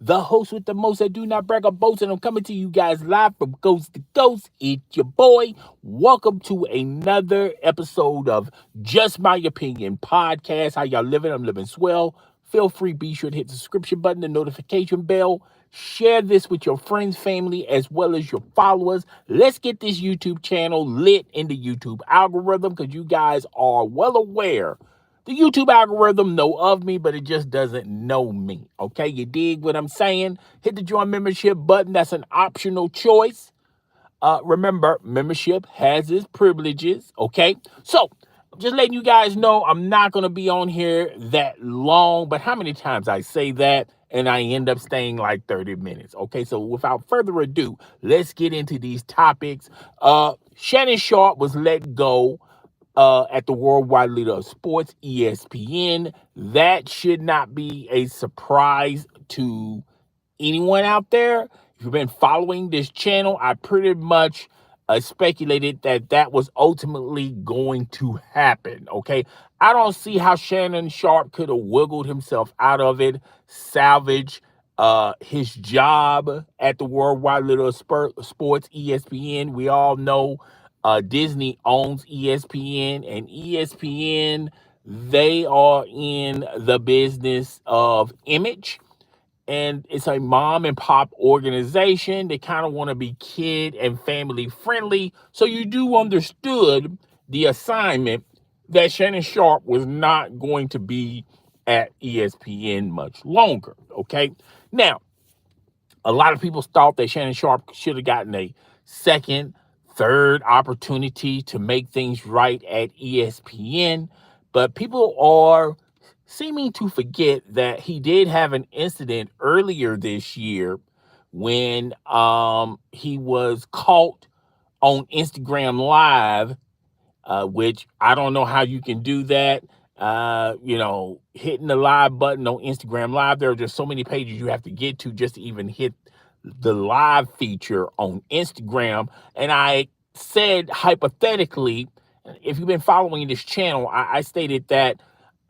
the host with the most that do not brag or boast, and I'm coming to you guys live from coast to coast. It's your boy. Welcome to another episode of Just My Opinion podcast. How y'all living? I'm living swell. Feel free, be sure to hit the subscription button, the notification bell. Share this with your friends, family, as well as your followers. Let's get this YouTube channel lit in the YouTube algorithm because you guys are well aware the YouTube algorithm know of me, but it just doesn't know me. Okay, you dig what I'm saying? Hit the join membership button. That's an optional choice. Remember, membership has its privileges. Okay, so just letting you guys know, I'm not going to be on here that long. But how many times I say that and I end up staying like 30 minutes? Okay, so without further ado, let's get into these topics. Shannon Sharpe was let go at the worldwide leader of sports, ESPN. That should not be a surprise to anyone out there. If you've been following this channel, I pretty much speculated that that was ultimately going to happen. Okay. I don't see how Shannon Sharpe could have wiggled himself out of it, salvage his job at the worldwide leader of sports, ESPN. We all know Disney owns ESPN, and ESPN, they are in the business of image, and it's a mom and pop organization. They kind of want to be kid and family friendly. So you do understood the assignment that Shannon Sharpe was not going to be at ESPN much longer. Okay. Now, a lot of people thought that Shannon Sharpe should have gotten a second, third opportunity to make things right at ESPN, but people are seeming to forget that he did have an incident earlier this year when he was caught on Instagram Live, which I don't know how you can do that. Hitting the live button on Instagram Live, there are just so many pages you have to get to just to even hit the live feature on Instagram. And I said hypothetically, if you've been following this channel, I stated that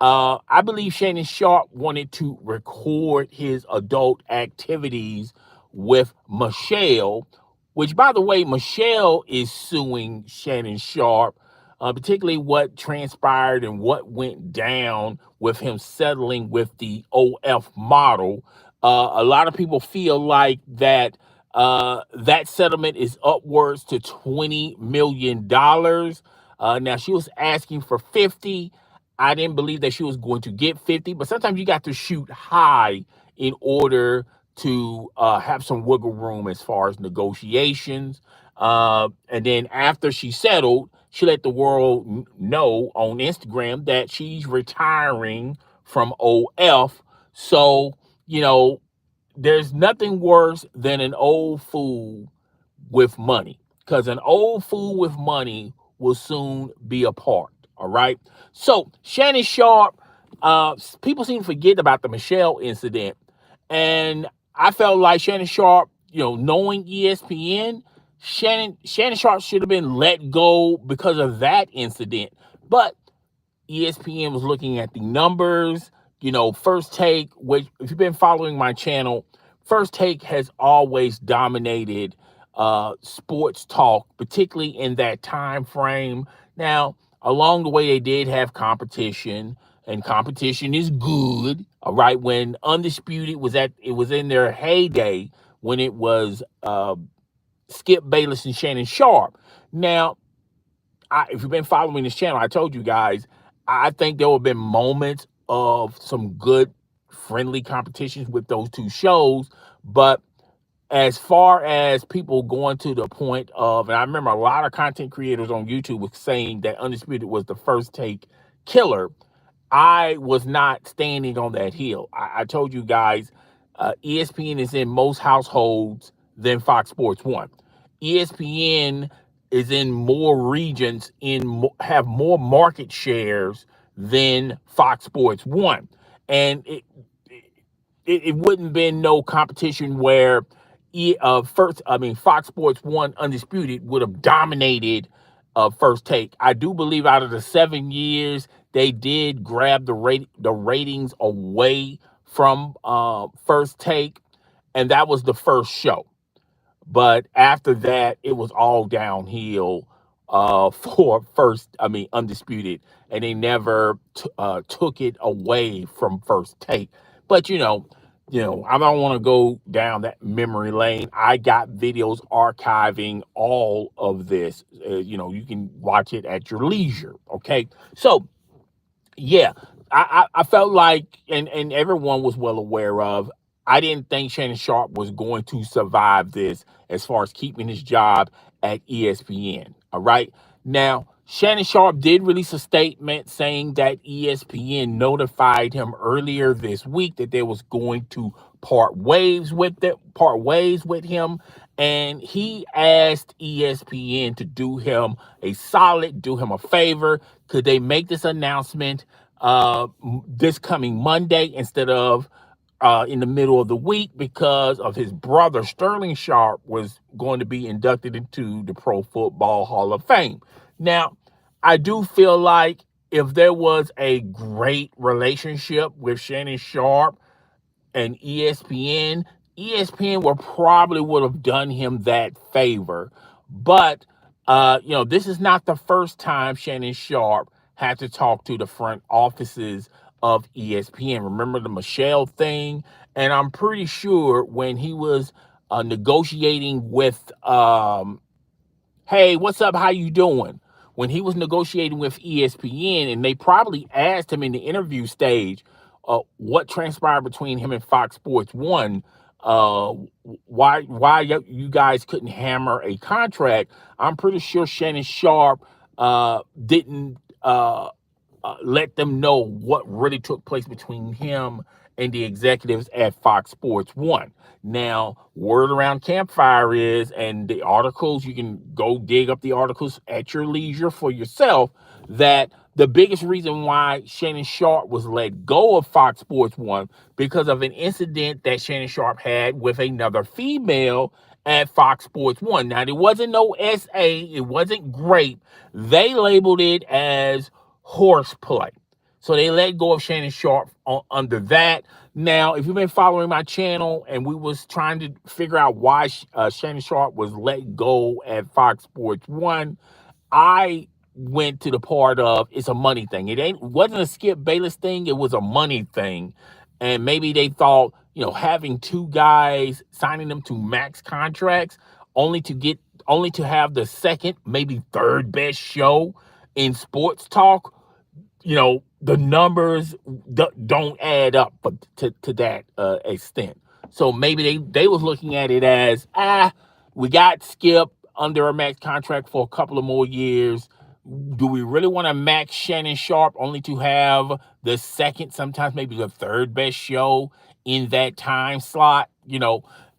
I believe Shannon Sharpe wanted to record his adult activities with Michelle, which, by the way, Michelle is suing Shannon Sharpe, particularly what transpired and what went down with him settling with the OF model. A lot of people feel like that settlement is upwards to $20 million. Now she was asking for 50. I didn't believe that she was going to get 50, but sometimes you got to shoot high in order to have some wiggle room as far as negotiations. And then after she settled, she let the world know on Instagram that she's retiring from OF. So, you know, there's nothing worse than an old fool with money, because an old fool with money will soon be apart. All right. So Shannon Sharpe, people seem to forget about the Michelle incident. And I felt like Shannon Sharpe, knowing ESPN, Shannon Sharpe should have been let go because of that incident. But ESPN was looking at the numbers. First Take, which, if you've been following my channel, First Take has always dominated sports talk, particularly in that time frame. Now, along the way, they did have competition, and competition is good. All right, when Undisputed it was in their heyday, when it was Skip Bayless and Shannon Sharpe. Now, if you've been following this channel, I told you guys, I think there have been moments of some good friendly competitions with those two shows. But as far as people going to the point of, and I remember a lot of content creators on YouTube was saying that Undisputed was the First Take killer, I was not standing on that hill. I told you guys, ESPN is in most households than Fox Sports 1. ESPN is in more regions, have more market shares than Fox Sports 1. And it wouldn't been no competition where Fox Sports 1 Undisputed would have dominated First Take. I do believe out of the 7 years, they did grab the ratings away from First Take. and that was the first show. But after that, it was all downhill for first, I mean, Undisputed, and they never took it away from First Take. But I don't want to go down that memory lane. I got videos archiving all of this. You can watch it at your leisure. Okay, so yeah, I felt like, and everyone was well aware of, I didn't think Shannon Sharpe was going to survive this as far as keeping his job at ESPN. All right. Now, Shannon Sharpe did release a statement saying that ESPN notified him earlier this week that they was going to part ways with him. And he asked ESPN to do him a solid, do him a favor. Could they make this announcement this coming Monday instead of in the middle of the week, because of his brother Sterling Sharpe was going to be inducted into the Pro Football Hall of Fame. Now, I do feel like if there was a great relationship with Shannon Sharpe and ESPN would have done him that favor. But this is not the first time Shannon Sharpe had to talk to the front offices of ESPN. Remember the Michelle thing? And I'm pretty sure when he was negotiating with hey, what's up? How you doing? When he was negotiating with ESPN, and they probably asked him in the interview stage what transpired between him and Fox Sports One, why you guys couldn't hammer a contract. I'm pretty sure Shannon Sharpe didn't let them know what really took place between him and the executives at Fox Sports One. Now, word around campfire is, and the articles, you can go dig up the articles at your leisure for yourself, that the biggest reason why Shannon Sharpe was let go of Fox Sports One because of an incident that Shannon Sharpe had with another female at Fox Sports One. Now, there wasn't no SA, it wasn't great. They labeled it as horseplay. So they let go of Shannon Sharpe under that. Now, if you've been following my channel and we was trying to figure out why Shannon Sharpe was let go at Fox Sports One, I went to the part of it's a money thing. Wasn't a Skip Bayless thing. It was a money thing. And maybe they thought, having two guys, signing them to max contracts only to have the second, maybe third best show in sports talk, the numbers don't add up to that extent. So maybe they was looking at it as, we got Skip under a max contract for a couple of more years. Do we really want to max Shannon Sharpe only to have the second, sometimes maybe the third best show in that time slot?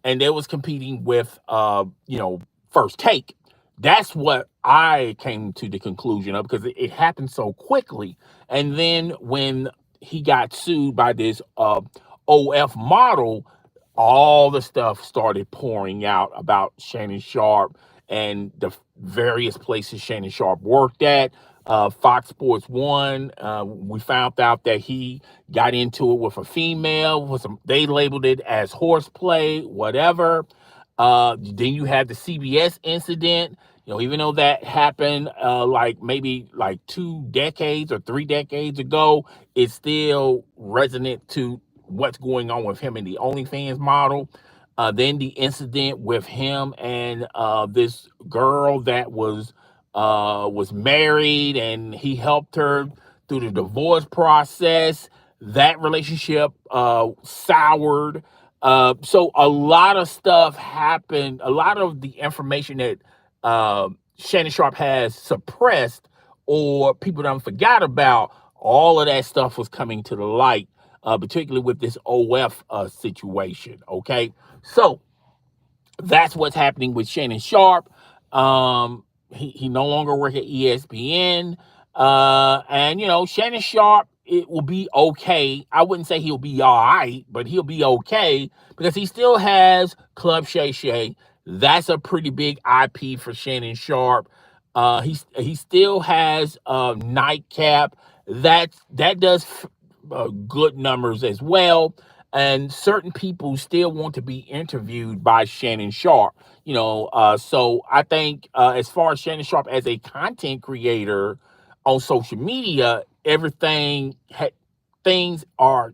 And they was competing with First Take. That's what I came to the conclusion of, because it happened so quickly. And then when he got sued by this OF model, all the stuff started pouring out about Shannon Sharpe and the various places Shannon Sharpe worked at. Fox Sports One, we found out that he got into it with a female. They labeled it as horseplay, whatever. Then you had the CBS incident. Even though that happened maybe 2 decades or 3 decades ago, it's still resonant to what's going on with him in the OnlyFans model. Then the incident with him and this girl that was married, and he helped her through the divorce process. That relationship soured. So a lot of stuff happened. A lot of the information that Shannon Sharpe has suppressed or people don't forgot about, all of that stuff was coming to the light, particularly with this OF situation. Okay, so that's what's happening with Shannon Sharpe. He no longer works at ESPN. And Shannon Sharpe, it will be okay. I wouldn't say he'll be all right, but he'll be okay because he still has Club Shay Shay. That's a pretty big IP for Shannon Sharpe. He still has Nightcap. That does good numbers as well. and certain people still want to be interviewed by Shannon Sharpe. So I think as far as Shannon Sharpe as a content creator on social media, things are,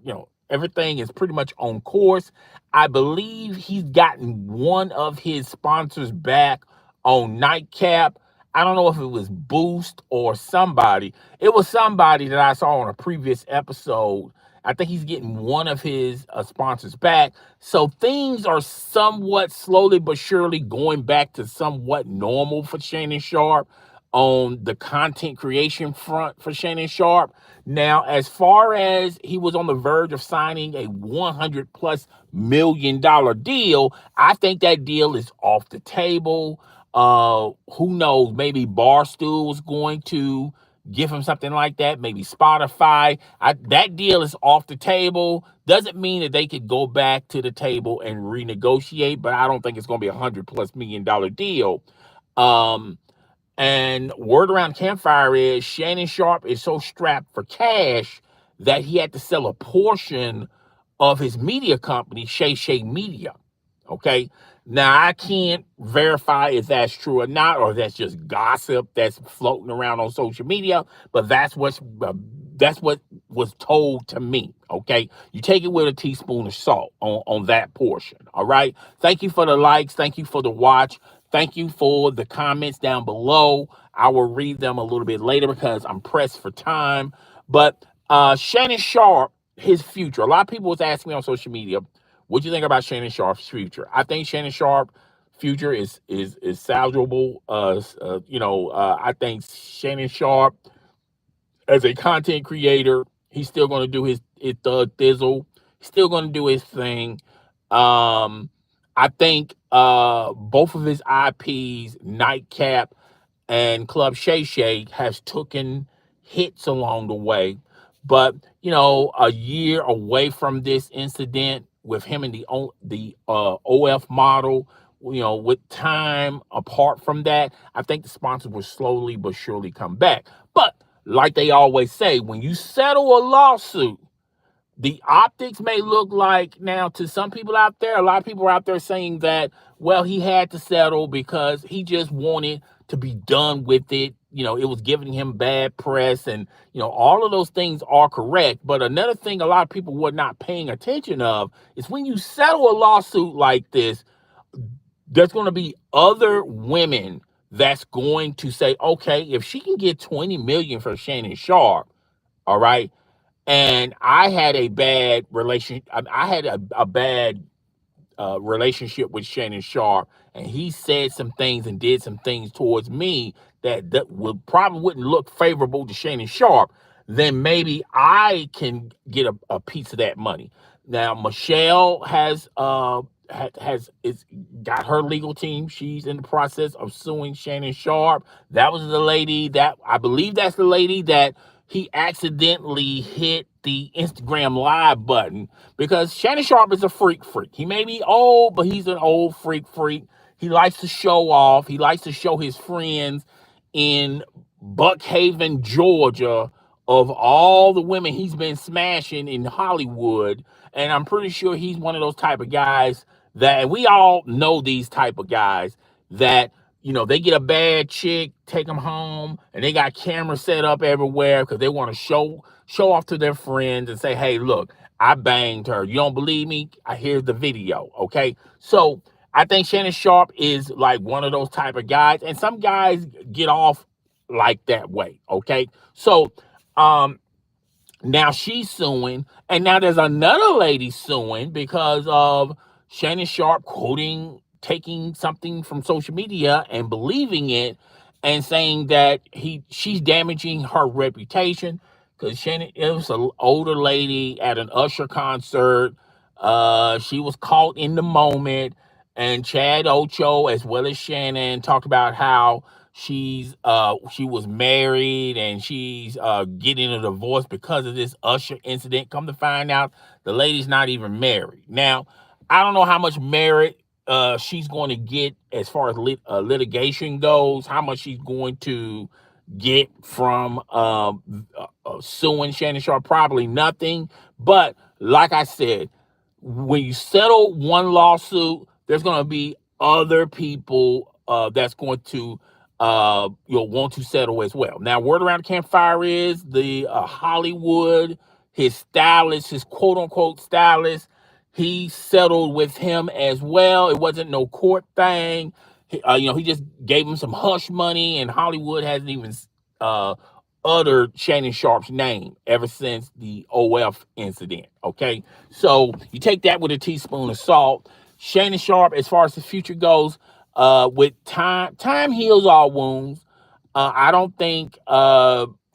everything is pretty much on course. I believe he's gotten one of his sponsors back on Nightcap. I don't know if it was Boost or somebody. It was somebody that I saw on a previous episode. I think he's getting one of his sponsors back. So things are somewhat slowly but surely going back to somewhat normal for Shannon Sharpe on the content creation front for Shannon Sharpe. Now, as far as he was on the verge of signing a $100+ million deal, I think that deal is off the table. Who knows? Maybe Barstool was going to give him something like that. Maybe Spotify. That deal is off the table. Doesn't mean that they could go back to the table and renegotiate, but I don't think it's going to be $100+ million deal. Um, and word around campfire is Shannon Sharpe is so strapped for cash that he had to sell a portion of his media company, Shay Shay Media. Okay. Now I can't verify if that's true or not, or that's just gossip that's floating around on social media. But that's what was told to me. Okay, you take it with a teaspoon of salt on that portion. All right. Thank you for the likes. Thank you for the watch. Thank you for the comments down below. I will read them a little bit later because I'm pressed for time. But Shannon Sharpe, his future. A lot of people was asking me on social media, what do you think about Shannon Sharpe's future? I think Shannon Sharpe future is salvageable. I think Shannon Sharpe as a content creator, he's still going to do his thug thizzle. He's still going to do his thing. I think both of his IPs, Nightcap and Club Shay Shay, has taken hits along the way. But a year away from this incident with him and the OF model, with time apart from that, I think the sponsors will slowly but surely come back. But like they always say, when you settle a lawsuit, the optics may look like, now to some people out there, a lot of people are out there saying that, well, he had to settle because he just wanted to be done with it. It was giving him bad press, and all of those things are correct. But another thing a lot of people were not paying attention of is when you settle a lawsuit like this, there's going to be other women that's going to say, okay, if she can get 20 million for Shannon Sharpe, all right, and I had a bad relation. I had a bad relationship with Shannon Sharpe, and he said some things and did some things towards me that would probably wouldn't look favorable to Shannon Sharpe. Then maybe I can get a piece of that money. Now Michelle has it's got her legal team. She's in the process of suing Shannon Sharpe. That was the lady that I believe that's the lady that he accidentally hit the Instagram live button, because Shannon Sharpe is a freak. He may be old, but he's an old freak. He likes to show off. He likes to show his friends in Buckhaven, Georgia, of all the women he's been smashing in Hollywood. And I'm pretty sure he's one of those type of guys that, and we all know these type of guys that, they get a bad chick, take them home, and they got cameras set up everywhere because they want to show off to their friends and say, hey, look, I banged her. You don't believe me? Here's the video. Okay. So I think Shannon Sharpe is like one of those type of guys, and some guys get off like that way. Okay. So now she's suing, and now there's another lady suing because of Shannon Sharpe taking something from social media and believing it, and saying that she's damaging her reputation. Because Shannon, it was an older lady at an Usher concert. She was caught in the moment, and Chad Ocho as well as Shannon talked about how she was married and she's getting a divorce because of this Usher incident. Come to find out, the lady's not even married. Now, I don't know how much merit she's going to get as far as litigation goes, how much she's going to get from suing Shannon Sharpe. Probably nothing. But like I said, when you settle one lawsuit, there's going to be other people that's going to you'll want to settle as well. Now, word around the campfire is the Hollywood, his stylist, his quote unquote stylist, he settled with him as well. It wasn't no court thing. He just gave him some hush money, and Hollywood hasn't even uh, uttered Shannon Sharpe's name ever since the OF incident. Okay, so you take that with a teaspoon of salt. Shannon Sharpe, as far as the future goes, with time heals all wounds. I don't think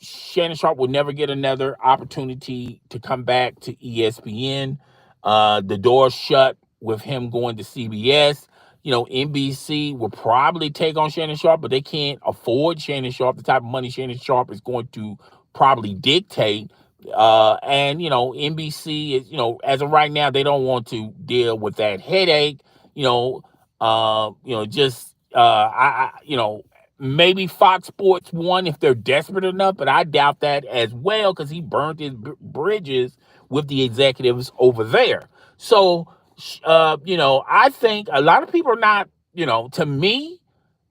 Shannon Sharpe will never get another opportunity to come back to ESPN. The door's shut with him going to CBS. NBC will probably take on Shannon Sharpe, but they can't afford Shannon Sharpe, the type of money Shannon Sharpe is going to probably dictate. And NBC is, as of right now, they don't want to deal with that headache. Just maybe Fox Sports One if they're desperate enough, but I doubt that as well because he burned his bridges with the executives over there. So, I think a lot of people are not, to me,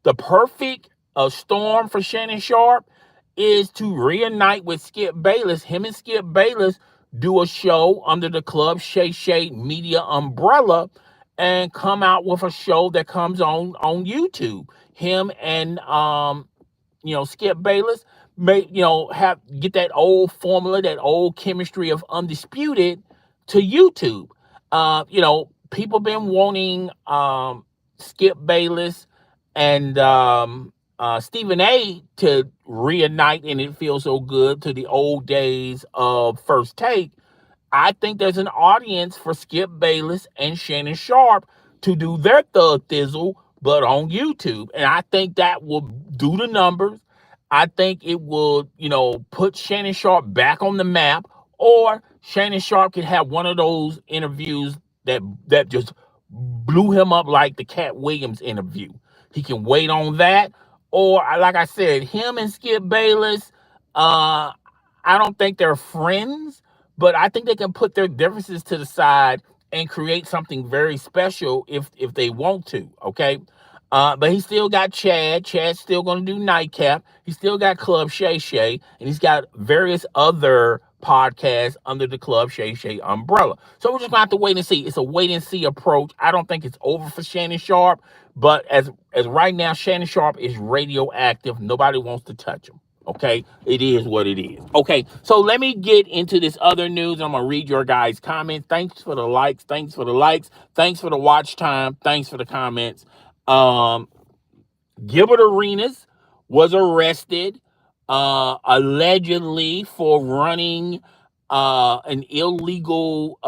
the perfect storm for Shannon Sharpe is to reunite with Skip Bayless. Him and Skip Bayless do a show under the Club Shay Shay Media umbrella and come out with a show that comes on YouTube. Him and Skip Bayless get that old formula, that old chemistry of Undisputed to YouTube. People been wanting Skip Bayless and Stephen A to reunite, and it feels so good to the old days of First Take. I think there's an audience for Skip Bayless and Shannon Sharpe to do their thug thizzle, but on YouTube. And I think that will do the numbers. I think it will, put Shannon Sharpe back on the map, or Shannon Sharpe could have one of those interviews that just blew him up like the Cat Williams interview. He can wait on that. Or, like I said, him and Skip Bayless, I don't think they're friends, but I think they can put their differences to the side and create something very special if they want to, okay? But he still got Chad. Chad's still going to do Nightcap. He still got Club Shay Shay, and he's got various other podcasts under the Club Shay Shay umbrella. So we're just going to have to wait and see. It's a wait and see approach. I don't think it's over for Shannon Sharpe, but as right now, Shannon Sharpe is radioactive. Nobody wants to touch him. Okay, it is what it is. Okay, so let me get into this other news. I'm gonna read your guys' comments. Thanks for the likes. Thanks for the likes. Thanks for the watch time. Thanks for the comments. Gilbert Arenas was arrested allegedly for running an illegal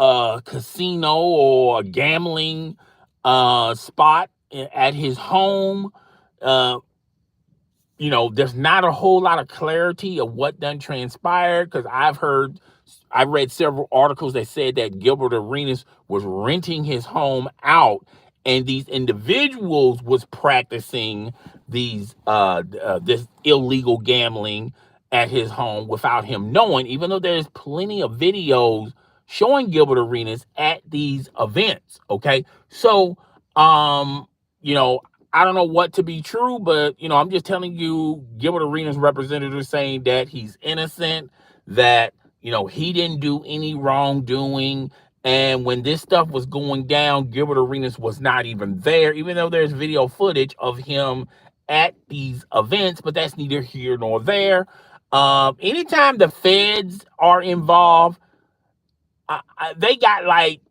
casino or a gambling spot at his home. There's not a whole lot of clarity of what done transpired because I read several articles that said that Gilbert Arenas was renting his home out, and these individuals was practicing this illegal gambling at his home without him knowing, even though there's plenty of videos showing Gilbert Arenas at these events. Okay, so I don't know what to be true, but I'm just telling you, Gilbert Arenas representative saying that he's innocent, that he didn't do any wrongdoing. And when this stuff was going down, Gilbert Arenas was not even there, even though there's video footage of him at these events, but that's neither here nor there. Anytime the feds are involved, they're like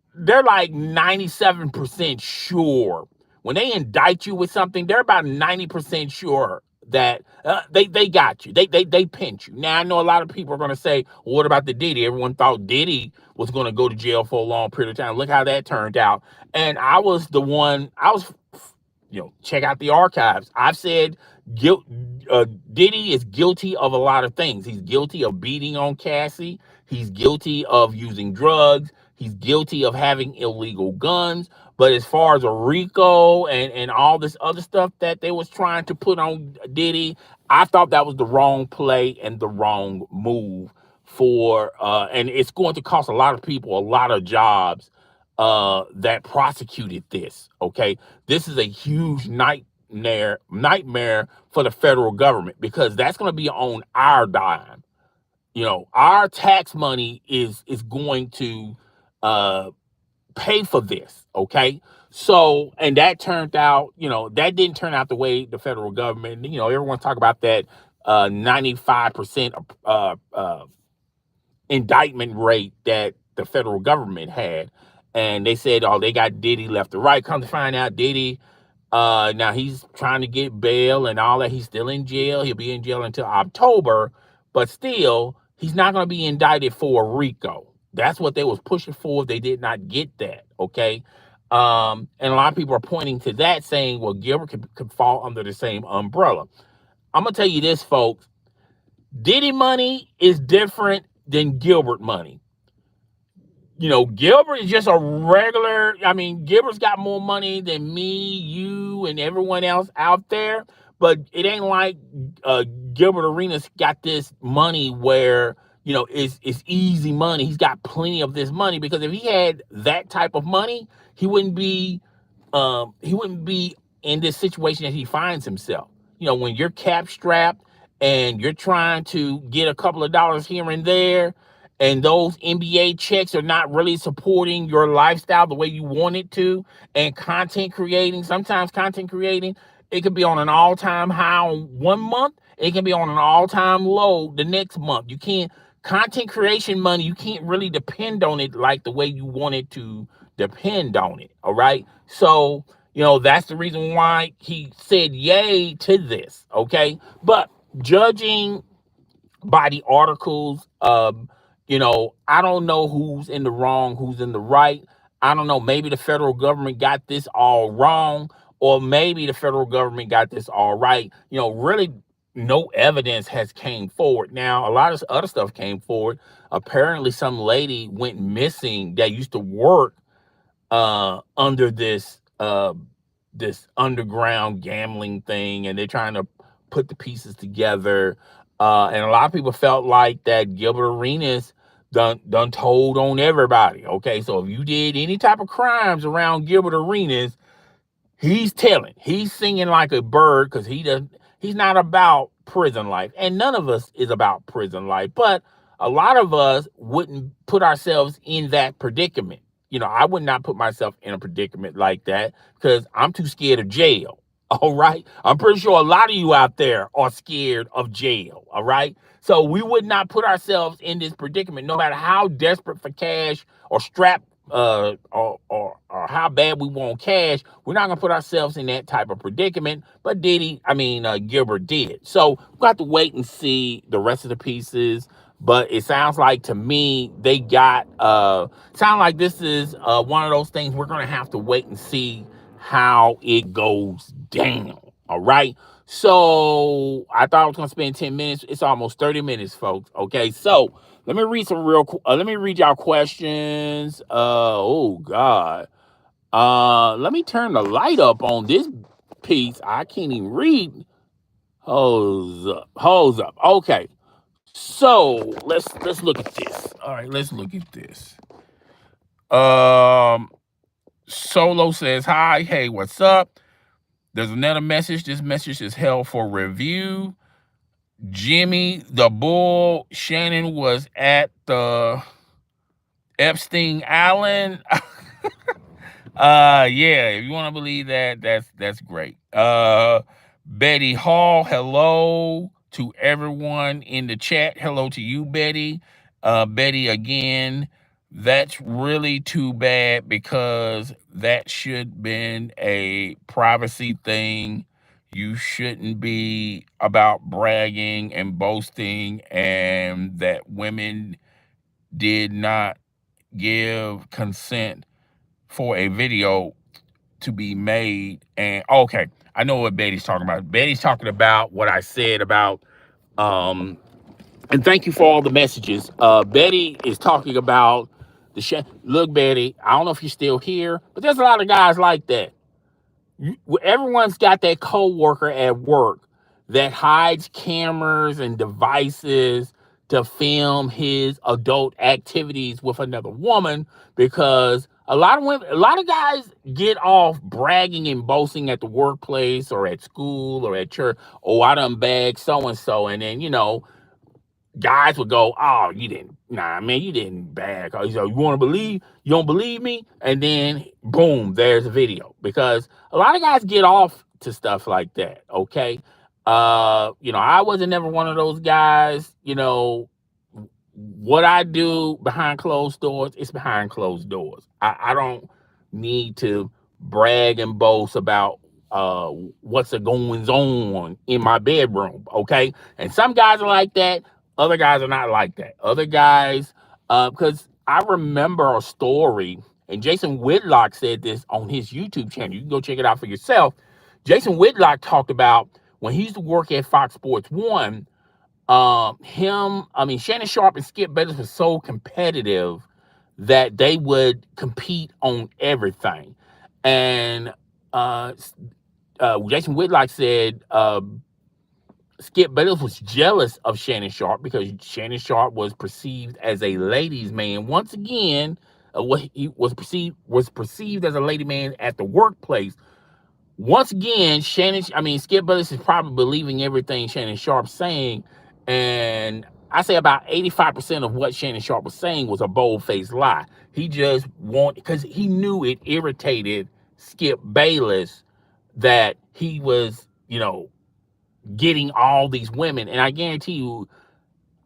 97% sure. When they indict you with something, they're about 90% sure that they got you. They pinch you. Now, I know a lot of people are going to say, well, what about the Diddy? Everyone thought Diddy was going to go to jail for a long period of time. Look how that turned out. And check out the archives. I've said Diddy is guilty of a lot of things. He's guilty of beating on Cassie. He's guilty of using drugs. He's guilty of having illegal guns. But as far as a RICO and all this other stuff that they was trying to put on Diddy, I thought that was the wrong play and the wrong move and it's going to cost a lot of people a lot of jobs that prosecuted this. Okay, this is a huge nightmare for the federal government because that's going to be on our dime. Our tax money is going to uh, pay for this. Okay, so and that turned out, that didn't turn out the way the federal government. Everyone talk about that 95% indictment rate that the federal government had. And they said, oh, they got Diddy left to right. Come to find out, Diddy, now he's trying to get bail and all that. He's still in jail. He'll be in jail until October, but still, he's not going to be indicted for RICO. That's what they was pushing for. They did not get that. Okay. And a lot of people are pointing to that, saying, well, Gilbert could fall under the same umbrella. I'm going to tell you this, folks. Diddy money is different than Gilbert money. Gilbert is just a regular. Gilbert's got more money than me, you, and everyone else out there. But it ain't like Gilbert Arenas got this money where, it's easy money. He's got plenty of this money, because if he had that type of money, he wouldn't be in this situation that he finds himself. When you're cap strapped and you're trying to get a couple of dollars here and there, and those NBA checks are not really supporting your lifestyle the way you want it to, and sometimes content creating, it could be on an all-time high one month, it can be on an all-time low the next month. Content creation money, you can't really depend on it like the way you want it to depend on it. All right. So, that's the reason why he said yay to this. Okay. But judging by the articles, I don't know who's in the wrong, who's in the right. I don't know. Maybe the federal government got this all wrong, or maybe the federal government got this all right. Really, no evidence has came forward. Now, a lot of other stuff came forward. Apparently, some lady went missing that used to work under this underground gambling thing, and they're trying to put the pieces together. And a lot of people felt like that Gilbert Arenas done told on everybody. Okay, so if you did any type of crimes around Gilbert Arenas, he's telling. He's singing like a bird, because he's not about prison life. And none of us is about prison life. But a lot of us wouldn't put ourselves in that predicament. I would not put myself in a predicament like that, because I'm too scared of jail. All right. I'm pretty sure a lot of you out there are scared of jail. All right. So we would not put ourselves in this predicament, no matter how desperate for cash or strapped or how bad we want cash. We're not gonna put ourselves in that type of predicament. But Gilbert did. So we got to wait and see the rest of the pieces. But it sounds like to me sound like this is one of those things we're gonna have to wait and see how it goes down. All right. So I thought I was gonna spend 10 minutes. It's almost 30 minutes, folks. Okay, so let me read let me read y'all questions. Oh God. Let me turn the light up on this piece. I can't even read. Hold up. Okay. So let's look at this. All right, let's look at this. Solo says hi. Hey, what's up? There's another message. This message is held for review. Jimmy the Bull Shannon was at the Epstein Island. Yeah, if you want to believe that, that's great. Betty Hall, hello to everyone in the chat. Hello to you, Betty. Betty, again, that's really too bad, because that should been a privacy thing. You shouldn't be about bragging and boasting, and that women did not give consent for a video to be made. And okay, I know what Betty's talking about. Betty's talking about what I said about and thank you for all the messages. Betty is talking about look, Betty, I don't know if you're still here, but there's a lot of guys like that. Everyone's got that coworker at work that hides cameras and devices to film his adult activities with another woman, because A lot of women, a lot of guys get off bragging and boasting at the workplace or at school or at church. Oh, I done bagged so and so, and then guys would go, "Oh, you didn't, nah, man, you didn't bag." Oh, so you want to believe? You don't believe me? And then boom, there's a video because a lot of guys get off to stuff like that. Okay, I wasn't never one of those guys. What I do behind closed doors, it's behind closed doors. I don't need to brag and boast about uh what's a goings on in my bedroom. Okay, and some guys are like that, other guys are not like that. Other guys, because I remember a story, and Jason Whitlock said this on his YouTube channel. You can go check it out for yourself. Jason Whitlock talked about when he used to work at Fox Sports 1. Shannon Sharpe and Skip Bayless was so competitive that they would compete on everything. And uh, Jason Whitlock said Skip Bayless was jealous of Shannon Sharpe because Shannon Sharpe was perceived as a ladies' man. Once again, what he was perceived as a lady man at the workplace. Once again, Skip Bayless is probably believing everything Shannon Sharpe's saying, and I say about 85% of what Shannon Sharpe was saying was a bold-faced lie. He just wanted, because he knew it irritated Skip Bayless that he was, getting all these women, and I guarantee you,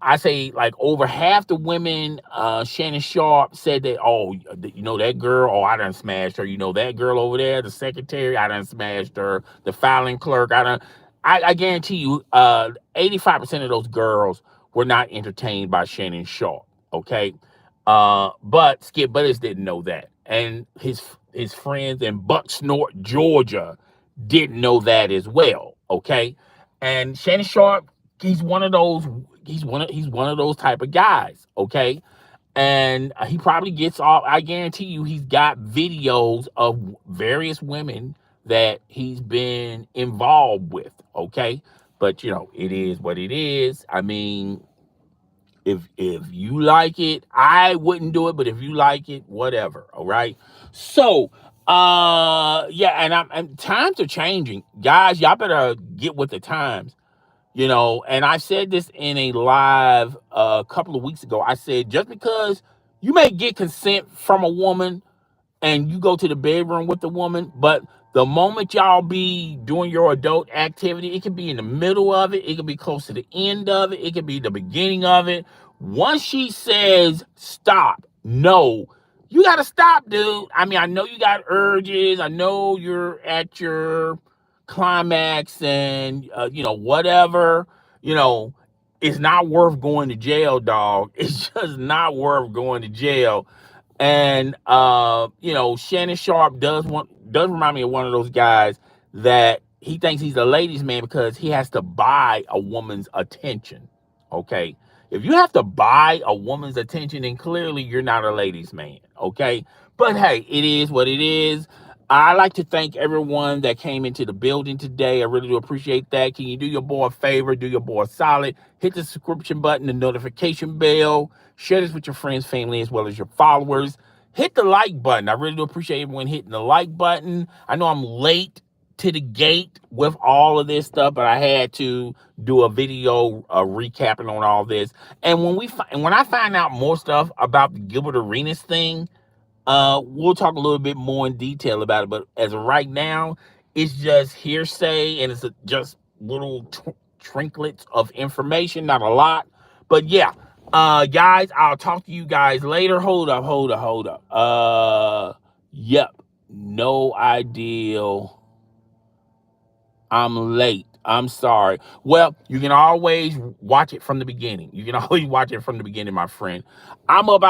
I say like over half the women Shannon Sharpe said that, oh, that girl, oh, I done smashed her. That girl over there, the secretary, I done smashed her. The filing clerk, I guarantee you 85% of those girls were not entertained by Shannon Sharpe. Okay. But Skip Bayless didn't know that. And his friends in Bucksnort, Georgia didn't know that as well. Okay. And Shannon Sharpe, he's one of those he's one of those type of guys, okay? And he probably gets off. I guarantee you he's got videos of various women that he's been involved with, okay? But it is what it is. I mean, if you like it, I wouldn't do it, but if you like it, whatever, all right? So, yeah, and times are changing. Guys, y'all better get with the times. And I said this in a live a couple of weeks ago. I said, just because you may get consent from a woman and you go to the bedroom with the woman, but the moment y'all be doing your adult activity, it can be in the middle of it, it can be close to the end of it, it can be the beginning of it. Once she says stop, no, you gotta stop, dude. I mean, I know you got urges, I know you're at your climax, and whatever, you know, it's not worth going to jail, dog. It's just not worth going to jail. And Shannon Sharpe does remind me of one of those guys that he thinks he's a ladies' man because he has to buy a woman's attention. Okay. If you have to buy a woman's attention, then clearly you're not a ladies' man. Okay. But hey, it is what it is. I like to thank everyone that came into the building today. I really do appreciate that. Can you do your boy a favor? Do your boy a solid. Hit the subscription button, the notification bell. Share this with your friends, family, as well as your followers. Hit the like button. I really do appreciate everyone hitting the like button. I know I'm late to the gate with all of this stuff, but I had to do a video recapping on all this. And when I find out more stuff about the Gilbert Arenas thing, we'll talk a little bit more in detail about it. But as of right now, it's just hearsay, and it's just little trinklets of information, not a lot. But yeah, guys, I'll talk to you guys later. Hold up. Yep, no ideal. I'm late. I'm sorry. Well, you can always watch it from the beginning. You can always watch it from the beginning, my friend. I'm about